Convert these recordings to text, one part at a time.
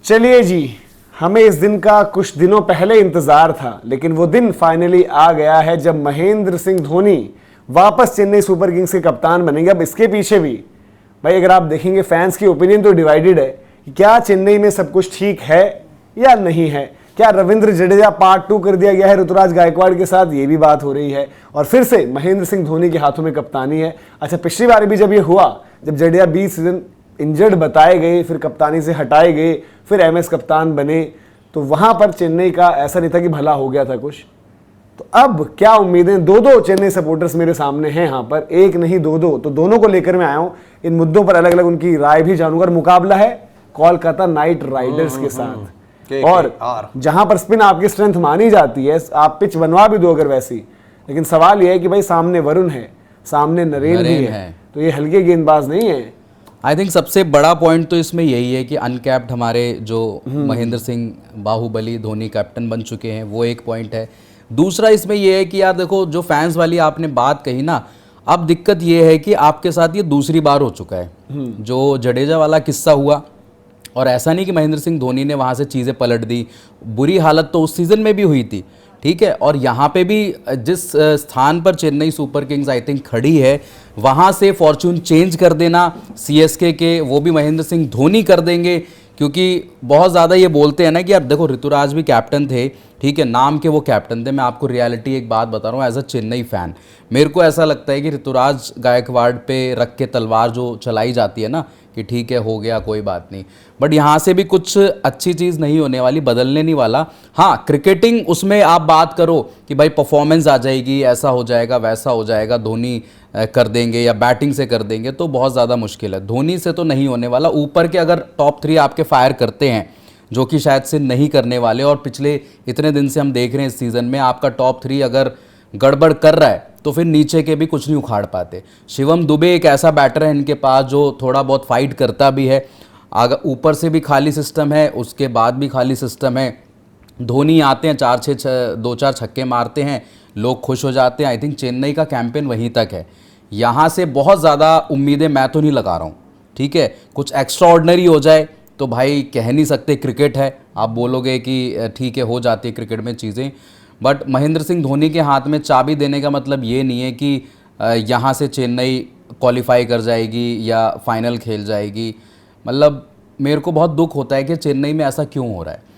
चलिए जी, हमें इस दिन का कुछ दिनों पहले इंतजार था, लेकिन वो दिन फाइनली आ गया है जब महेंद्र सिंह धोनी वापस चेन्नई सुपर किंग्स के कप्तान बनेंगे। अब इसके पीछे भी भाई अगर आप देखेंगे फैंस की ओपिनियन तो डिवाइडेड है कि क्या चेन्नई में सब कुछ ठीक है या नहीं है। क्या रविंद्र जडेजा पार्ट 2 कर दिया गया है ऋतुराज गायकवाड़ के साथ, ये भी बात हो रही है। और फिर से महेंद्र सिंह धोनी के हाथों में कप्तानी है। अच्छा, पिछली बार भी जब ये हुआ, जब जडेजा 20 सीजन इंजर्ड बताए गए, फिर कप्तानी से हटाए गए, फिर एमएस कप्तान बने, तो वहां पर चेन्नई का ऐसा नहीं था कि भला हो गया था कुछ। तो अब क्या उम्मीदें, दो चेन्नई सपोर्टर्स मेरे सामने हैं यहाँ पर, एक नहीं दो, तो दोनों को लेकर मैं आया हूँ। इन मुद्दों पर अलग अलग उनकी राय भी जानूंगा। मुकाबला है कोलकाता नाइट राइडर्स के साथ, और जहां पर स्पिन आपकी स्ट्रेंथ मानी जाती है, आप पिच बनवा भी दो अगर वैसी, लेकिन सवाल यह है कि भाई सामने वरुण है, सामने नरेन भी है, तो ये हल्के गेंदबाज नहीं है। आई थिंक सबसे बड़ा पॉइंट तो इसमें यही है कि अनकैप्ड हमारे जो महेंद्र सिंह बाहुबली धोनी कैप्टन बन चुके हैं, वो एक पॉइंट है। दूसरा इसमें यह है कि यार देखो, जो फैंस वाली आपने बात कही ना, अब दिक्कत ये है कि आपके साथ ये दूसरी बार हो चुका है जो जडेजा वाला किस्सा हुआ। और ऐसा नहीं कि महेंद्र सिंह धोनी ने वहाँ से चीज़ें पलट दी, बुरी हालत तो उस सीज़न में भी हुई थी, ठीक है। और यहाँ पे भी जिस स्थान पर Chennai super Kings I think खड़ी है, वहाँ से फॉर्चून चेंज कर देना सीएसके के, वो भी महेंद्र सिंह धोनी कर देंगे। क्योंकि बहुत ज़्यादा ये बोलते हैं ना कि यार देखो, ऋतुराज भी कैप्टन थे, ठीक है, नाम के वो कैप्टन थे। मैं आपको रियलिटी एक बात बता रहा हूँ, एज अ चेन्नई फ़ैन मेरे को ऐसा लगता है कि ऋतुराज गायकवाड़ पे रख के तलवार जो चलाई जाती है ना, कि ठीक है हो गया कोई बात नहीं, बट यहाँ से भी कुछ अच्छी चीज़ नहीं होने वाली, बदलने नहीं वाला। हाँ, क्रिकेटिंग उसमें आप बात करो कि भाई परफॉर्मेंस आ जाएगी, ऐसा हो जाएगा वैसा हो जाएगा, धोनी कर देंगे या बैटिंग से कर देंगे, तो बहुत ज़्यादा मुश्किल है। धोनी से तो नहीं होने वाला। ऊपर के अगर टॉप 3 आपके फायर करते हैं, जो कि शायद से नहीं करने वाले, और पिछले इतने दिन से हम देख रहे हैं इस सीज़न में आपका टॉप 3 अगर गड़बड़ कर रहा है तो फिर नीचे के भी कुछ नहीं उखाड़ पाते। शिवम दुबे एक ऐसा बैटर है इनके पास जो थोड़ा बहुत फाइट करता भी है। अगर ऊपर से भी खाली सिस्टम है, उसके बाद भी खाली सिस्टम है। धोनी आते हैं 2-4 छक्के मारते हैं, लोग खुश हो जाते हैं। आई थिंक चेन्नई का कैंपेन वहीं तक है। यहाँ से बहुत ज़्यादा उम्मीदें मैं तो नहीं लगा रहा हूँ, ठीक है। कुछ एक्स्ट्रा ऑर्डिनरी हो जाए तो भाई कह नहीं सकते, क्रिकेट है, आप बोलोगे कि ठीक है हो जाती है क्रिकेट में चीज़ें, बट महेंद्र सिंह धोनी के हाथ में चाबी देने का मतलब ये नहीं है कि यहाँ से चेन्नई क्वालिफाई कर जाएगी या फाइनल खेल जाएगी। मतलब मेरे को बहुत दुख होता है कि चेन्नई में ऐसा क्यों हो रहा है।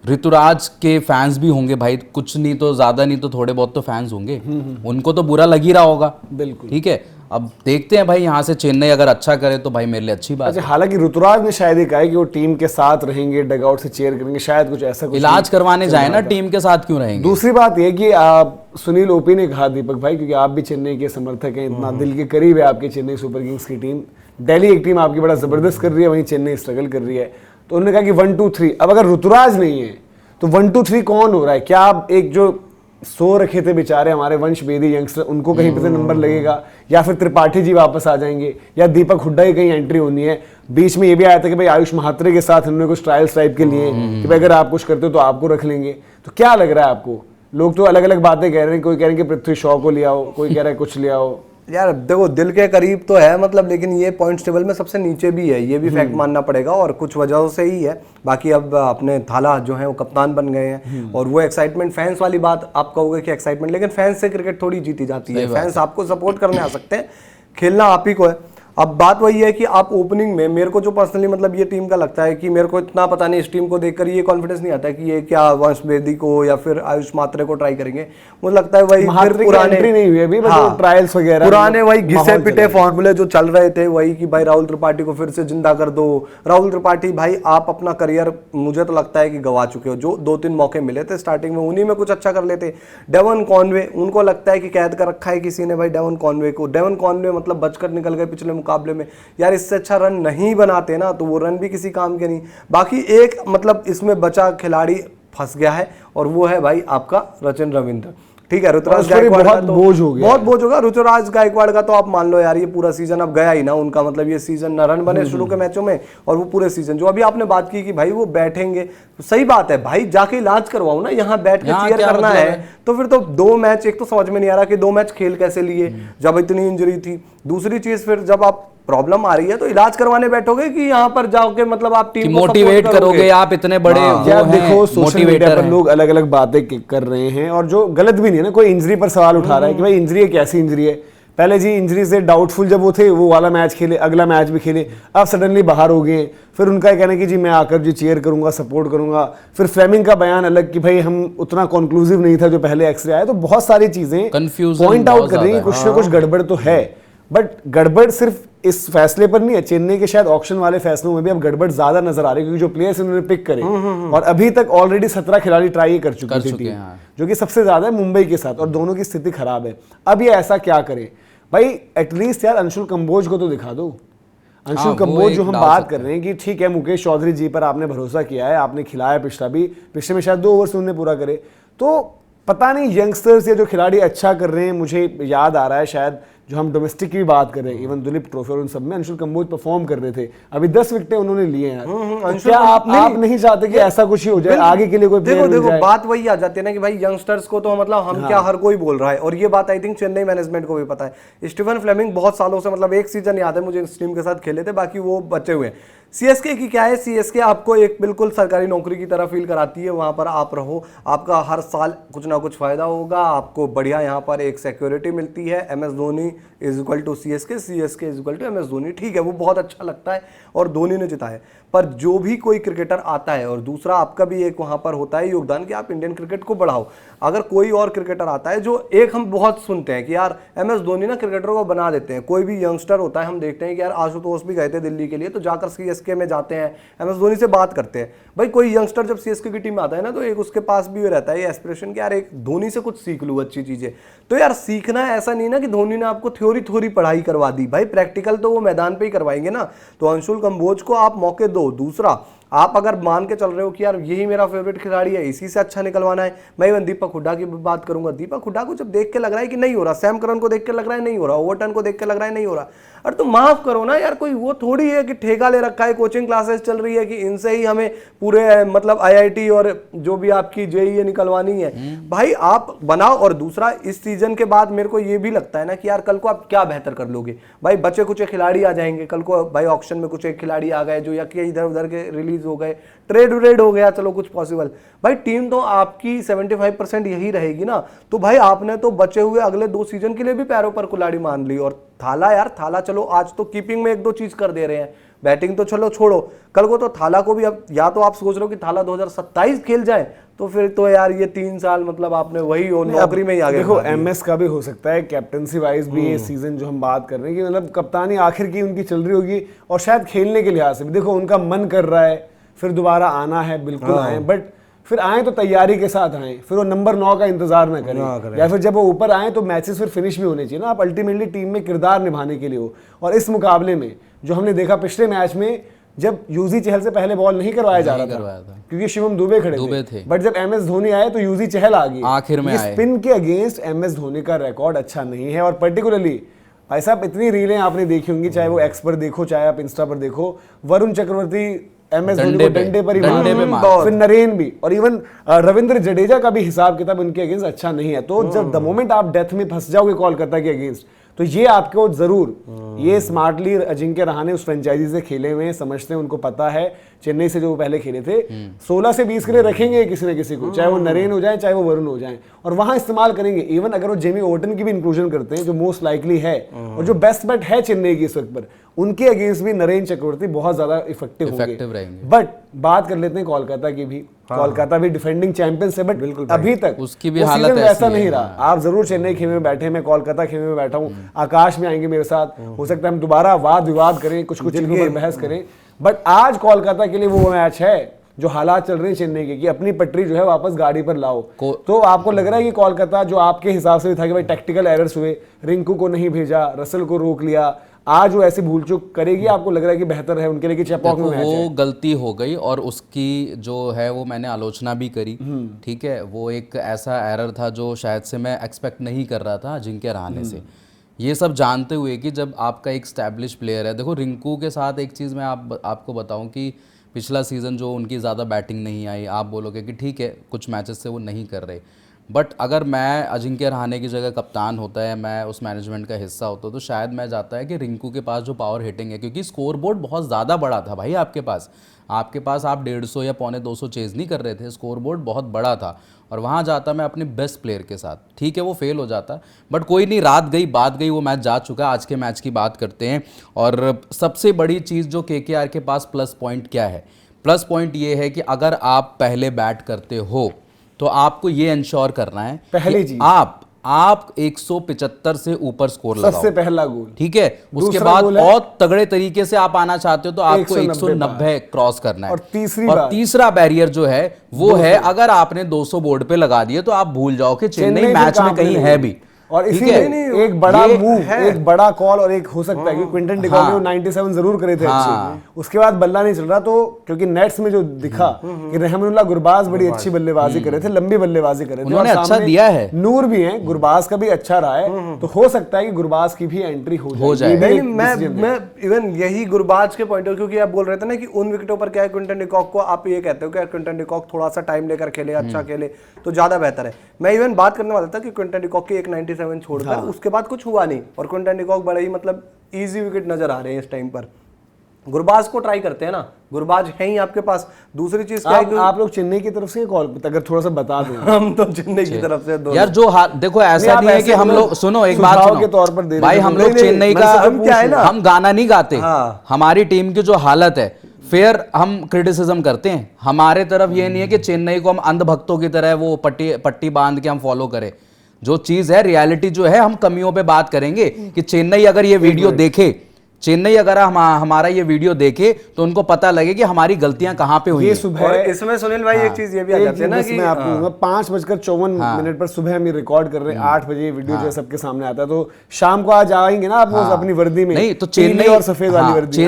ऋतुराज के फैंस भी होंगे भाई, कुछ नहीं तो ज़्यादा नहीं तो थोड़े बहुत तो फैंस होंगे, उनको तो बुरा लग ही रहा होगा, बिल्कुल, ठीक है। अब देखते हैं भाई, यहाँ से चेन्नई अगर अच्छा करे तो भाई मेरे लिए अच्छी बात है। हालांकि ऋतुराज ने शायद ये कहा है कि वो टीम के साथ रहेंगे, डगआउट से चेयर करेंगे, शायद कुछ ऐसा, कुछ इलाज करवाने जाए ना, टीम के साथ क्यों रहेंगे। दूसरी बात ये कि आप सुनील ओपी ने कहा, दीपक भाई, क्योंकि आप भी चेन्नई के समर्थक हैं, इतना दिल के करीब है आपके चेन्नई सुपर किंग्स की टीम। दिल्ली एक टीम आपकी बड़ा जबरदस्त कर रही है, वहीं चेन्नई स्ट्रगल कर रही है, तो उन्होंने कहा कि 1 2 3। अब अगर ऋतुराज नहीं है तो 1 2 3 कौन हो रहा है? क्या आप एक जो सो रखे थे बेचारे हमारे वंश बेदी यंगस्टर, उनको कहीं पे से नंबर लगेगा, या फिर त्रिपाठी जी वापस आ जाएंगे, या दीपक हुड्डा की कहीं एंट्री होनी है? बीच में ये भी आया था कि भाई आयुष महात्रे के साथ उन्होंने कुछ ट्रायल्स टाइप के लिए कि भाई अगर आप कुछ करते हो तो आपको रख लेंगे। तो क्या लग रहा है आपको? लोग तो अलग अलग बातें कह रहे हैं, कोई कह रहे हैं कि पृथ्वी शॉ को ले आओ, कोई कह रहा है कुछ ले आओ। यार देखो, दिल के करीब तो है मतलब, लेकिन ये पॉइंट्स टेबल में सबसे नीचे भी है, ये भी फैक्ट मानना पड़ेगा, और कुछ वजहों से ही है। बाकी अब अपने थाला जो है वो कप्तान बन गए हैं, और वो एक्साइटमेंट, फैंस वाली बात आप कहोगे कि एक्साइटमेंट, लेकिन फैंस से क्रिकेट थोड़ी जीती जाती है। फैंस आपको सपोर्ट करने आ सकते हैं, खेलना आप ही को है। अब बात वही है कि आप ओपनिंग में, मेरे को जो पर्सनली मतलब ये टीम का लगता है कि मेरे को इतना पता नहीं, इस टीम को देखकर ये कॉन्फिडेंस नहीं आता है कि ये क्या वंश बेदी को या फिर आयुष मात्रे को ट्राई करेंगे। मुझे लगता है वही पुराने नहीं हुई अभी, हाँ, ट्रायल्स वगैरह, पुराने वही घिसे पिटे फॉर्मूले जो चल रहे थे, वही कि भाई राहुल त्रिपाठी को फिर से जिंदा कर दो। राहुल त्रिपाठी भाई, आप अपना करियर मुझे तो लगता है कि गवा चुके हो। जो 2-3 मौके मिले थे स्टार्टिंग में, उन्हीं में कुछ अच्छा कर लेते। डेवन कॉनवे, उनको लगता है कि कैद कर रखा है किसी ने भाई डेवन कॉनवे को। डेवन कॉनवे मतलब बचकर निकल गए पिछले मुकाबले में। यार इससे अच्छा रन नहीं बनाते ना, तो वो रन भी किसी काम के नहीं। बाकी एक मतलब इसमें बचा खिलाड़ी फंस गया है, और वो है भाई आपका रचिन रविंद्र, ठीक है। ऋतुराज गायकवाड़ बहुत बोझ हो गया, बहुत बोझ होगा। ऋतुराज गायकवाड़ का तो आप मान लो यार, ये पूरा सीजन अब गया ही ना उनका, मतलब ये सीजन न रन बने शुरू के मैचों में, और वो पूरे सीजन जो अभी आपने बात की कि भाई वो बैठेंगे, तो सही बात है भाई, जाके इलाज करवाओ ना, यहाँ बैठ के चीयर करना है। तो फिर तो 2 मैच, एक तो समझ में नहीं आ रहा कि 2 मैच खेल कैसे लिए जब इतनी इंजरी थी। दूसरी चीज फिर जब आप प्रॉब्लम आ रही है तो इलाज करवाने बैठोगे कि यहाँ पर जाओगे मतलब आप टीम को मोटिवेट support करोगे, आप इतने बड़े हाँ, वो यार हैं, देखो सोशल मीडिया मोटिवेटर पर हैं। लोग अलग अलग बातें कर रहे हैं और जो गलत भी नहीं है ना, कोई इंजरी पर सवाल उठा रहा है कि भाई इंजरी है, कैसी इंजरी है। पहले जी इंजरी से डाउटफुल जब वो थे, वो वाला मैच खेले, अगला मैच भी खेले, अब सडनली बाहर हो गए। फिर उनका कहना है कि जी मैं आकर जी चीयर करूंगा, सपोर्ट करूंगा। फिर फ्लेमिंग का बयान अलग कि भाई हम उतना कंक्लूसिव नहीं था जो पहले एक्सरे आया। तो बहुत सारी चीजें Confusion पॉइंट आउट बहुत कर रही है, ज्यादा कुछ ना कुछ गड़बड़ तो है। बट गड़बड़ सिर्फ इस फैसले पर नहीं है, चेन्नई के शायद ऑक्शन वाले फैसलों में भी अब गड़बड़ ज्यादा नजर आ रही है, क्योंकि जो प्लेयर्स इन्होंने पिक करे और अभी तक ऑलरेडी 17 खिलाड़ी ट्राई कर चुकी थी टीम, हाँ। जो कि सबसे ज्यादा है मुंबई के साथ, और दोनों की स्थिति खराब है। अब ये ऐसा क्या करे भाई? एटलीस्ट यार अंशुल कंबोज को तो दिखा दो। अंशुल वो कंबोज एक जो हम डाल बात सकते कर रहे हैं कि ठीक है मुकेश चौधरी जी पर आपने भरोसा किया है, आपने खिलाया पिछले में शायद 2 ओवर से उन्होंने पूरा करे, तो पता नहीं यंगस्टर्स या जो खिलाड़ी अच्छा कर रहे हैं, मुझे याद आ रहा है शायद जो हम डोमेस्टिक की भी बात कर रहे हैं, इवन दुलीप ट्रॉफी और उन सब में अंशुल कंबोज परफॉर्म कर रहे थे। अभी 10 विकेटें उन्होंने लिए हैं यार। तो क्या आप नहीं चाहते कि ऐसा कुछ ही हो जाए आगे के लिए? कोई देखो प्लेयर मिल जाए? बात वही आ जाती है ना कि भाई यंगस्टर्स को तो मतलब हम क्या हर कोई बोल रहा है, और ये बात आई थिंक चेन्नई मैनेजमेंट को भी पता है। स्टीफन फ्लेमिंग बहुत सालों से मतलब एक सीजन याद है मुझे इस टीम के साथ खेले थे, बाकी वो बचे हुए हैं। सीएसके की क्या है, सीएसके आपको एक बिल्कुल सरकारी नौकरी की तरह फील कराती है। वहां पर आप रहो, आपका हर साल कुछ ना कुछ फायदा होगा, आपको बढ़िया यहाँ पर एक सिक्योरिटी मिलती है। MS Dhoni is equal to CSK, CSK is equal to MS Dhoni. ठीक है, वो बहुत अच्छा लगता है और धोनी ने जिताया। पर जो भी कोई क्रिकेटर आता है, और दूसरा आपका भी एक वहां पर होता है योगदान कि आप इंडियन क्रिकेट को बढ़ाओ। अगर कोई और क्रिकेटर आता है, जो एक हम बहुत सुनते हैं कि यार MS धोनी ना क्रिकेटरों को बना देते हैं। कोई भी यंगस्टर होता है, हम देखते हैं कि यार आशुतोष भी गए थे दिल्ली के लिए, तो जाकर सीएसके में जाते हैं, MS धोनी से बात करते हैं। भाई कोई यंगस्टर जब सीएसके की टीम में आता है ना, तो एक उसके पास भी रहता है ये एस्पिरेशन कि यार एक धोनी से कुछ सीख लूँ अच्छी चीजें। तो यार सीखना ऐसा नहीं ना कि धोनी ने आपको थ्योरी पढ़ाई करवा दी, भाई प्रैक्टिकल तो वो मैदान पे ही करवाएंगे ना। तो अंशुल कंबोज को आप मौके दो। दूसरा, आप अगर मान के चल रहे हो कि यार यही मेरा फेवरेट खिलाड़ी है, इसी से अच्छा निकलवाना है, मैं इवन दीपक हुड्डा की बात करूंगा। दीपक हुड्डा को जब देख के लग रहा है कि नहीं हो रहा, सैम करन को देख के लग रहा है नहीं हो रहा, ओवरटन को देख के लग रहा है नहीं हो रहा, अरे तो माफ करो ना यार, कोई वो थोड़ी है कि ठेका ले रखा है, कोचिंग क्लासेस चल रही है कि इनसे ही हमें पूरे मतलब IIT और जो भी आपकी JEE निकलवानी है। भाई आप बनाओ। और दूसरा, इस सीजन के बाद मेरे को ये भी लगता है ना कि यार कल को आप क्या बेहतर कर लोगे। भाई बचे कुछ खिलाड़ी आ जाएंगे कल को, भाई ऑक्शन में कुछ एक खिलाड़ी आ गए जो या कि इधर उधर के रिलीज हो गए, ट्रेड हो गया, चलो कुछ पॉसिबल। भाई टीम तो आपकी 75% यही रहेगी ना। तो भाई आपने तो बचे हुए अगले 2 सीजन के लिए भी पैरों पर कुल्हाड़ी मान ली। और थाला यार, थाला चलो आज तो कीपिंग में 1-2 चीज कर दे रहे हैं, बैटिंग तो चलो छोड़ो, कल को तो थाला को भी अब या तो आप सोच रहे हो कि थाला 2027 खेल जाए, तो फिर तो यार ये 3 साल मतलब आपने वही नौकरी में ही आगे देखो MS का भी हो सकता है, कैप्टनसी वाइज भी ये सीजन जो हम बात कर रहे हैं कि मतलब कप्तानी आखिर की उनकी चल रही होगी, और शायद खेलने के लिहाज से भी देखो उनका मन कर रहा है फिर दोबारा आना है, बिल्कुल आए, बट फिर आए तो तैयारी के साथ आए, फिर वो नंबर 9 का इंतजार ना करें, या फिर जब वो ऊपर आए तो मैचेस फिर फिनिश भी होने चाहिए ना। आप अल्टीमेटली टीम में किरदार निभाने के लिए हो। और इस मुकाबले में जो हमने देखा पिछले मैच में, जब यूजी चहल से पहले बॉल नहीं करवाया जा रहा था क्योंकि शिवम दुबे खड़े थे, बट जब MS धोनी आए तो यूजी चहल आ गई आखिर में। स्पिन के अगेंस्ट MS धोनी का रिकॉर्ड अच्छा नहीं है। और पर्टिकुलरली भाई साहब इतनी रीलें आपने देखी होंगी, चाहे वो एक्स पर देखो चाहे आप इंस्टा पर देखो, वरुण चक्रवर्ती MS धोनी को डंडे पर ही फिर नरेन भी, और इवन रविंद्र जडेजा का भी हिसाब किताब उनके अगेंस्ट अच्छा नहीं है। तो जब द मोमेंट आप डेथ में फंस जाओगे कोलकाता के अगेंस्ट, तो ये आपको जरूर ये स्मार्टली अजिंक्य रहाणे उस फ्रेंचाइजी से खेले हुए हैं, समझते हैं, उनको पता है चेन्नई से जो वो पहले खेले थे 16 से 20 के लिए रखेंगे किसी न किसी को, चाहे वो नरेन हो जाए चाहे वो वरुण हो जाए, और वहां इस्तेमाल करेंगे। इवन अगर वो जेमी ओवरटन की भी इंक्लूजन करते हैं जो मोस्ट लाइकली है और जो बेस्ट बैट है चेन्नई की इस वक्त पर, उनके अगेंस्ट भी नरेन चक्रवर्ती बहुत ज्यादा इफेक्टिव रहेंगे। बट बात कर लेते हैं कोलकाता की भी। कोलकाता भी डिफेंडिंग चैंपियंस है, बट अभी तक उसकी भी हालत ऐसा नहीं रहा। आप जरूर चेन्नई खेमे में बैठे, मैं कोलकाता खेमे में बैठा हूँ, आकाश में आएंगे मेरे साथ, हो सकता है हम दोबारा वाद विवाद करें, कुछ चीजों पर बहस करें, बट आज कोलकाता के लिए वो मैच है जो हालात चल रहे हैं चेन्नई के कि अपनी पटरी जो है वापस गाड़ी पर लाओ। तो आपको लग रहा है कि कोलकाता जो आपके हिसाब से भी था कि भाई टैक्टिकल एरर्स हुए, रिंकू को नहीं भेजा, रसल को रोक लिया, आज वो ऐसी भूल चूक करेगी, आपको लग रहा है कि बेहतर है उनके लिए कि चेपॉक में मैच है? वो गलती हो गई और उसकी जो है वो मैंने आलोचना भी करी, ठीक है। वो एक ऐसा एरर था जो शायद से मैं एक्सपेक्ट नहीं कर रहा था अजिंक्य रहाणे से, ये सब जानते हुए कि जब आपका एक स्टैब्लिश प्लेयर है। देखो रिंकू के साथ एक चीज़ मैं आपको बताऊं कि पिछला सीज़न जो उनकी ज़्यादा बैटिंग नहीं आई, आप बोलोगे कि ठीक है कुछ मैचेस से वो नहीं कर रहे, बट अगर मैं अजिंक्य रहाणे की जगह कप्तान होता है, मैं उस मैनेजमेंट का हिस्सा होता तो शायद मैं जाता है कि रिंकू के पास जो पावर हिटिंग है, क्योंकि स्कोर बोर्ड बहुत ज़्यादा बड़ा था भाई आपके पास आप 150 या पौने 200 चेज़ नहीं कर रहे थे, स्कोर बोर्ड बहुत बड़ा था, और वहाँ जाता मैं अपने बेस्ट प्लेयर के साथ। ठीक है वो फेल हो जाता, बट कोई नहीं, रात गई बात गई, वो मैच जा चुका है। आज के मैच की बात करते हैं, और सबसे बड़ी चीज़ जो केकेआर के पास प्लस पॉइंट क्या है, प्लस पॉइंट ये है कि अगर आप पहले बैट करते हो तो आपको ये इंश्योर करना है पहली कि चीज आप 175 से ऊपर स्कोर लगाओ, सबसे पहला गोल। ठीक है। उसके दूसरा बाद गोल है बहुत तगड़े तरीके से आप आना चाहते हो तो आपको 190 190 क्रॉस करना है। और तीसरा बैरियर जो है वो है, अगर आपने 200 बोर्ड पे लगा दिए तो आप भूल जाओ कि चेन्नई मैच में कहीं है भी। और इसीलिए एक बड़ा मूव, एक बड़ा कॉल, और एक हो सकता है कि क्विंटन डिकॉक ने 97 जरूर करे थे अच्छी, उसके बाद बल्ला नहीं चल रहा, तो क्योंकि नेट्स में जो दिखा कि रहमानुल्लाह गुरबाज बड़ी अच्छी बल्लेबाजी करे थे, लंबी बल्लेबाजी करे थे, उन्होंने अच्छा दिया है, नूर भी है, गुरबाज का भी अच्छा रहा है, तो हो सकता है कि गुरबाज की भी एंट्री हो जाए। मैं इवन यही गुरबाज के पॉइंट, क्योंकि आप बोल रहे थे ना कि उन विकेटों पर क्या है, क्विंटन डिकॉक को आप ये कहते हो कि क्विंटन डिकॉक थोड़ा सा टाइम लेकर खेले, अच्छा खेले तो ज्यादा बेहतर है। मैं इवन बात करने वाला था कि क्विंटन डिकॉक की 197 छोड़कर उसके बाद कुछ हुआ नहीं, और क्विंटन डिकॉक बड़ा ही मतलब इजी विकेट नजर आ रहे हैं इस टाइम पर। गुरबाज को ट्राई करते हैं ना, गुरबाज है ही आपके पास। दूसरी चीज क्या है कि आप लोग चेन्नई की तरफ से कॉल, अगर थोड़ा सा बता दें। हम तो चेन्नई की तरफ से यार जो देखो ऐसा नहीं है कि हम लोग, सुनो एक बात सुनो के तौर पर दे भाई, हम लोग चेन्नई का क्या है ना, हम गाना नहीं गाते, हमारी टीम की जो हालत है फेयर हम क्रिटिसिज्म करते हैं। हमारे तरफ ये नहीं है कि चेन्नई को हम अंधभक्तों की तरह वो पट्टी बांध के हम फॉलो करें। जो चीज है रियलिटी जो है, हम कमियों पे बात करेंगे कि चेन्नई अगर ये वीडियो देखे, चेन्नई अगर हमारा ये वीडियो देखे तो उनको पता लगे कि हमारी गलतियां कहां पे हुई हैं। और इसमें सुनील भाई एक चीज ये भी आ जाती है ना कि मैं आपको 5:54 पर सुबह हम रिकॉर्ड कर रहे हैं, 8 बजे वीडियो जो सबके सामने आता है, तो शाम को आज आएंगे ना आप अपनी वर्दी में, नहीं तो चेन्नई और सफेद वाली वर्दी,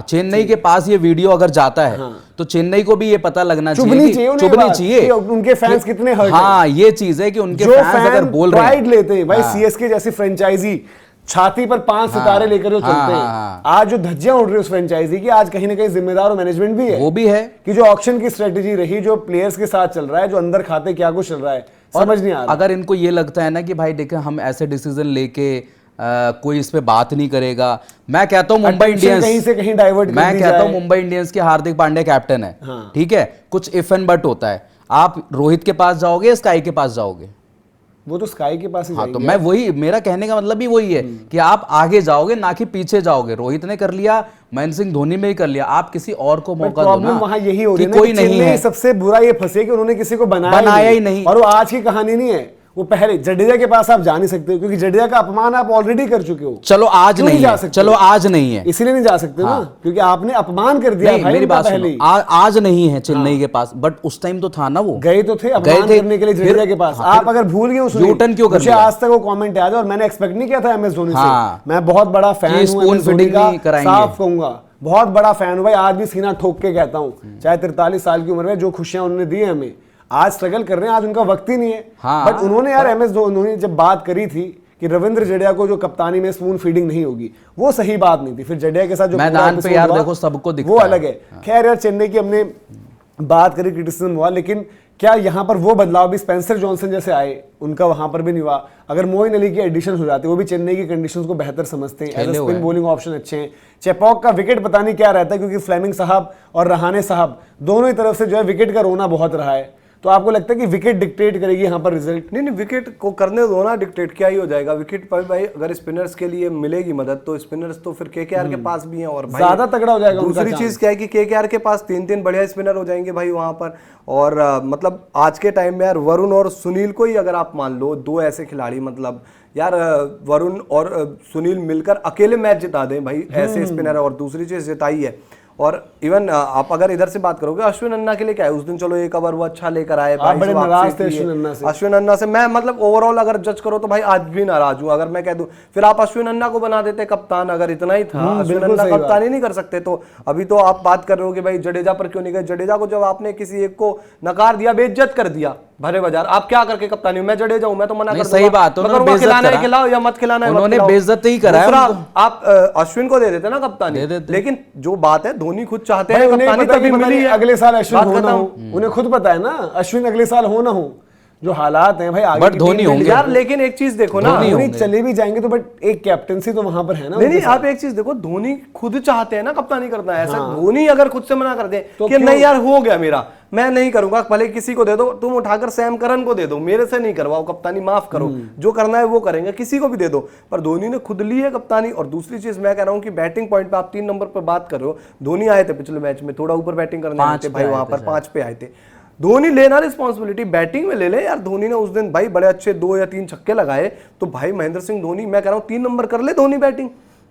चेन्नई के पास ये वीडियो अगर जाता है तो चेन्नई को भी ये पता लगना चाहिए, चुभनी चाहिए उनके फैंस कितने हर्ट। हाँ ये चीज है कि उनके फैंस अगर बोल रहे हैं, लेते हैं भाई, सीएसके जैसी फ्रेंचाइजी छाती पर 5 सितारे लेकर जो चलते हैं, आज जो धज्जियां उड़ रही है उस फ्रेंचाइजी की, आज कहीं ना कहीं जिम्मेदार मैनेजमेंट भी है, वो भी है कि जो ऑक्शन की स्ट्रेटेजी रही, जो प्लेयर्स के साथ चल रहा है, जो अंदर खाते क्या कुछ चल रहा है, समझ नहीं आ रहा। अगर इनको ये लगता है ना कि भाई देखो हम ऐसे डिसीजन लेके कोई इस पे बात नहीं करेगा, मैं कहता हूँ मुंबई इंडियंस कहीं से कहीं डाइवर्ट, मैं कहता हूँ मुंबई इंडियंस के हार्दिक पांड्या कैप्टन है, ठीक है, कुछ इफ एंड बट होता है, आप रोहित के पास जाओगे या स्काई के पास जाओगे? वो तो स्काई के पास ही हाँ, तो मैं वही, मेरा कहने का मतलब भी वही है कि आप आगे जाओगे ना कि पीछे जाओगे। रोहित ने कर लिया, महेंद्र सिंह धोनी में ही कर लिया, आप किसी और को मौका दो ना। वहां यही हो रही है कोई नहीं है। सबसे बुरा ये फंसे कि उन्होंने किसी को बनाया ही नहीं, और वो आज की कहानी नहीं है, वो पहले जडेजा के पास आप जा नहीं सकते क्योंकि जडेजा का अपमान आप ऑलरेडी कर चुके हो। चलो आज नहीं जा सकते, चलो आज नहीं है, इसीलिए नहीं जा सकते ना, क्योंकि आपने अपमान कर दिया भाई। मेरी बात सुनो, आज नहीं है चेन्नई के पास, बट उस टाइम तो था ना, वो गए तो थे अपमान करने के लिए जडेजा के पास। आप अगर भूल गए उस यूटर्न क्यों कर लिया? आज तक वो कमेंट याद है, और मैंने एक्सपेक्ट नहीं किया था एमएस धोनी से। मैं बहुत बड़ा फैन हूं, साफ कहूंगा, बहुत बड़ा फैन हूं भाई, आज भी सीना ठोक के कहता हूं, चाहे 43 साल की उम्र में जो खुशियां उन्होंने दी है हमें, आज स्ट्रगल कर रहे हैं, आज उनका वक्त ही नहीं है। बट उन्होंने यार एमएस धोनी जब बात करी थी कि रविंद्र जडेजा को जो कप्तानी में स्पून फीडिंग नहीं होगी, वो सही बात नहीं थी। फिर जडेजा के साथ जो मैदान पे यार देखो सबको दिखता वो अलग है। खैर यार चेन्नई की हमने बात करी, क्रिटिसिज्म हुआ, लेकिन क्या यहाँ पर वो बदलाव भी स्पेंसर जॉनसन जैसे आए, उनका वहां पर भी नहीं हुआ। अगर मोइन अली की एडिशन हो जाती, वो भी चेन्नई की कंडीशंस को बेहतर समझते हैं, एज स्पिन बॉलिंग ऑप्शन अच्छे हैं। चेपॉक का विकेट पता नहीं क्या रहता है, क्योंकि फ्लेमिंग साहब और रहाणे साहब दोनों ही तरफ से जो है विकेट का रोना बहुत रहा है। तो आपको लगता है कि विकेट डिक्टेट करेगी यहाँ पर रिजल्ट? नहीं, विकेट को करने दो ना, डिक्टेट क्या ही हो जाएगा। विकेट पर भाई अगर स्पिनर्स के लिए मिलेगी मदद, तो स्पिनर्स तो फिर केकेआर के पास भी हैं, और भाई ज्यादा तगड़ा हो जाएगा। दूसरी चीज क्या है कि केकेआर के पास 3 बढ़िया स्पिनर हो जाएंगे भाई वहां पर। और मतलब आज के टाइम में यार वरुण और सुनील को ही अगर आप मान लो, 2 ऐसे खिलाड़ी, मतलब यार वरुण और सुनील मिलकर अकेले मैच जिता दें भाई, ऐसे स्पिनर है। और दूसरी चीज जिताई है। और इवन आप अगर इधर से बात करोगे अश्विन अन्ना के लिए क्या है, उस दिन चलो एक ओवर वो अच्छा लेकर आए, बड़े नाराज थे अश्विन अन्ना से। मैं मतलब ओवरऑल अगर जज करो तो भाई आज भी नाराज हूं। अगर मैं कह दूं फिर आप अश्विन अन्ना को बना देते कप्तान, अगर इतना ही था, अश्विन अन्ना कप्तान ही नहीं कर सकते। तो अभी तो आप बात कर रहे हो कि भाई जडेजा पर क्यों नहीं गए। जडेजा को जब आपने किसी एक को नकार दिया, बेइज्जत कर दिया भरे बाजार, आप क्या करके कप्तानी? मैं जडेजा हूं, मैं तो मना कर दूंगा। सही बात, उन्होंने खिलाना है खिलाओ या मत खिलाना है, उन्होंने बेइज्जत ही कराया। आप अश्विन को दे देते ना कप्तानी, लेकिन जो बात है धोनी खुद चाहते हैं कप्तानी तभी मिली है। अगले साल अश्विन हो ना हो, उन्हें खुद पता है ना अश्विन अगले साल हो ना हो, जो हालात हैं भाई आगे बट की धोनी टीम में होंगे। यार लेकिन एक चीज देखो ना, धोनी धोनी होंगे। चले भी जाएंगे तो बट एक कैप्टनसी तो वहां पर है ना नहीं उनके नहीं, साथ। आप एक चीज देखो, धोनी खुद चाहते हैं ना कप्तानी करना है, ऐसा हाँ। धोनी अगर खुद से मना कर दे तो कि नहीं यार हो गया मेरा, मैं नहीं करूंगा, भले किसी को दे दो, तुम उठाकर सैम करन को दे दो, मेरे से नहीं करवाओ कप्तानी, माफ करो, जो करना है वो करेंगे, किसी को भी दे दो। पर धोनी ने खुद ली है कप्तानी। और दूसरी चीज मैं कह रहा हूं कि बैटिंग पॉइंट पे आप 3 नंबर पर बात कर रहे हो, धोनी आए थे पिछले मैच में, थोड़ा ऊपर बैटिंग करने आए 5 थे पे भाई, आए वहां थे पर शायद। 5 पे आए थे। धोनी लेना रिस्पॉन्सिबिलिटी, बैटिंग में ले ले यार। धोनी ने उस दिन भाई बड़े अच्छे 2 या 3 छक्के लगाए, तो भाई महेंद्र सिंह धोनी, मैं कह रहा हूं 3 नंबर कर ले धोनी बैटिंग,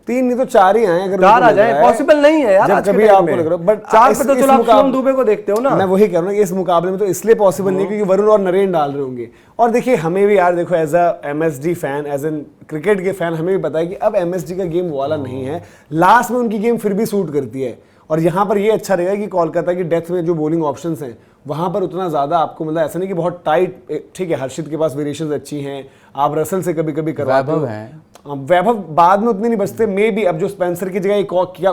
3 नहीं तो 4 ही आए, अगर 4 उनको आ लग जाए, रहा है। पॉसिबल नहीं है यार जब आज के कभी टाइम आपको में। लग रहा है, बट 4 पे तो चलो आप शिवम दुबे को देखते हो ना। मैं वही कह रहा हूँ कि इस मुकाबले में तो इसलिए पॉसिबल नहीं क्योंकि वरुण और नरेन डाल रहे होंगे। और देखिए हमें भी यार देखो as a MSD fan, as an cricket के फैन, हमें भी पता है कि अब एमएसडी का गेम वाला नहीं है, लास्ट में उनकी गेम फिर भी सूट करती है। और यहाँ पर ये अच्छा रहेगा कि कोलकाता की डेथ में जो बॉलिंग ऑप्शंस हैं वहां पर उतना ज्यादा आपको मतलब ऐसा नहीं कि बहुत टाइट, ठीक है हर्षित के पास वेरिएशंस अच्छी हैं, आप रसल से कभी कभी करवाते हो, वैभव हैं। वैभव बाद में उतने नहीं बचते, मे भी अब जो स्पेंसर की जगह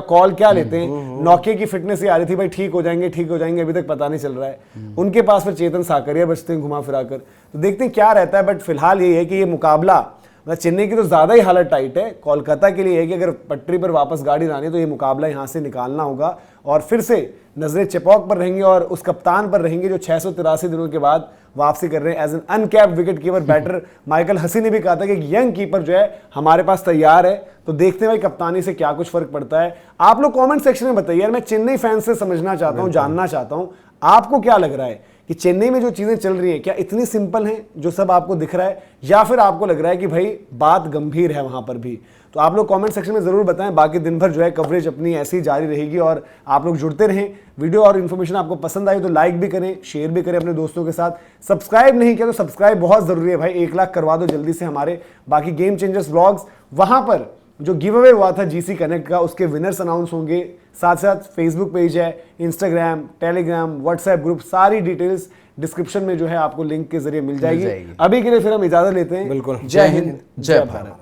कॉल क्या लेते हैं, नौके की फिटनेस ही आ रही थी भाई, ठीक हो जाएंगे, अभी तक पता नहीं चल रहा है। उनके पास फिर चेतन साकरिया बचते हैं घुमा फिरा कर, तो देखते हैं क्या रहता है। बट फिलहाल ये है कि ये मुकाबला मतलब चेन्नई की तो ज्यादा ही हालत टाइट है, कोलकाता के लिए है कि अगर पटरी पर वापस गाड़ी लानी है तो ये मुकाबला यहाँ से निकालना होगा। और फिर से नजरें चेपॉक पर रहेंगी और उस कप्तान पर रहेंगे जो 683 दिनों के बाद वापसी कर रहे हैं as an uncapped wicket keeper batter. Michael Hussey ने भी कहा था कि यंग कीपर जो है हमारे पास तैयार है, तो देखते हैं भाई कप्तानी से क्या कुछ फर्क पड़ता है। आप लोग कमेंट सेक्शन में बताइए यार, मैं चेन्नई फैन से समझना चाहता हूं, जानना चाहता हूं आपको क्या लग रहा है कि चेन्नई में जो चीजें चल रही हैं क्या इतनी सिंपल हैं जो सब आपको दिख रहा है, या फिर आपको लग रहा है कि भाई बात गंभीर है वहां पर भी। तो आप लोग कमेंट सेक्शन में जरूर बताएं। बाकी दिन भर जो है कवरेज अपनी ऐसी जारी रहेगी और आप लोग जुड़ते रहें। वीडियो और इन्फॉर्मेशन आपको पसंद आई तो लाइक भी करें, शेयर भी करें अपने दोस्तों के साथ। सब्सक्राइब नहीं किया तो सब्सक्राइब बहुत जरूरी है भाई, 1 लाख करवा दो जल्दी से हमारे। बाकी गेम चेंजर्स व्लॉग्स, वहां पर जो गिव अवे हुआ था जीसी कनेक्ट का, उसके विनर्स अनाउंस होंगे। साथ साथ फेसबुक पेज है, इंस्टाग्राम, टेलीग्राम, व्हाट्सएप ग्रुप, सारी डिटेल्स डिस्क्रिप्शन में जो है आपको लिंक के जरिए मिल जाएगी। अभी के लिए फिर हम इजाजत लेते हैं। बिल्कुल। जय हिंद, जय भारत।